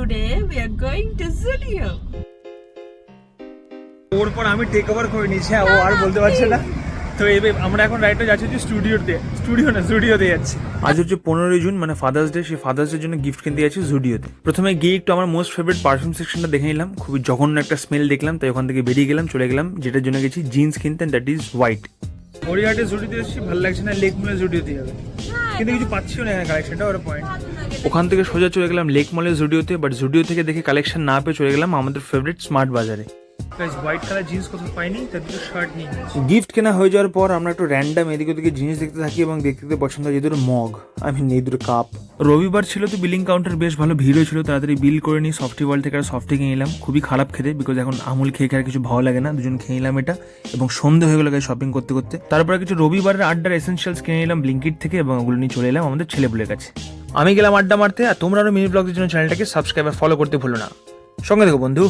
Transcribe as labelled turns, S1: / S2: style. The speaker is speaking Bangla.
S1: today we are going to Zudio.
S2: ওর পর আমি টেক ওভার করে নিয়েছি, ও আর বলতে পারছে না। তো এবার আমরা এখন রাইটে যাচ্ছি যে জুডিওতে যাচ্ছি। আজ হচ্ছে 15 জুন, মানে ফাদার্স ডে। সেই ফাদার্স ডের জন্য গিফট কিনতে যাচ্ছি জুডিওতে। প্রথমে গিয়ে একটু আমার মোস্ট ফেভারিট পারফিউম সেকশনটা দেখে নিলাম। খুবই জঘন্য একটা স্মেল দেখলাম, তাই ওখান থেকে বেরিয়ে গেলাম, চলে গেলাম যেটার জন্য গেছি জিন্স কিনতে, দ্যাট ইজ হোয়াইট। গড়িয়াহাটে জুডিওতে এসেছি, ভালো লাগছে না, লেক মলে জুডিওতে যাবে, কিন্তু কিছু পাচ্ছিও না এখানে কালেকশনটা, ওর পয়েন্ট। ওখান থেকে সোজা চলে গেলাম লেক মলের জুডিওতে, বাট জুডিও থেকে দেখে কালেকশন না পেয়ে চলে গেলাম আমাদের ফেভারিট স্মার্ট বাজারে। হোয়াইট কালার জিন্স কোথাও পাইনি, তার দুটো শার্ট নিয়ে গিফট কেনা হয়ে যাওয়ার পর আমরা একটু র্যান্ডাম এদিকে ওদিকে জিনিস দেখতে থাকি এবং দেখতে পছন্দ হয় এই দুটো মগ, এই দুটো কাপ। রবিবার ছিল তো বিলিং কাউন্টার বেশ ভালো ভিড় হয়েছিল, তাড়াতাড়ি বিল করে নিই। সফটি ওয়ার্ল্ড থেকে আর সফটি কিনে নিলাম, খুবই খারাপ খেতে, বিকজ এখন আমুল খেয়ে খেয়ে কিছু ভালো লাগে না। দুজন খেয়ে নিলাম এটা, এবং সন্ধে হয়ে গেল শপিং করতে করতে। তারপরে কিছু রবিবারের আড্ডার এসেন্সিয়ালস কিনে নিলাম ব্লিঙ্কিট থেকে, এবং ওগুলো নিয়ে চলে এলাম আমাদের ছেলেপুলের কাছে। আমি গেলাম আড্ডা মারতে, আর তোমরা আরো মিনি ব্লগদের জন্য চ্যানেলটাকে সাবস্ক্রাইব আর ফলো করতে ভুলো না। সঙ্গে দেখো বন্ধু।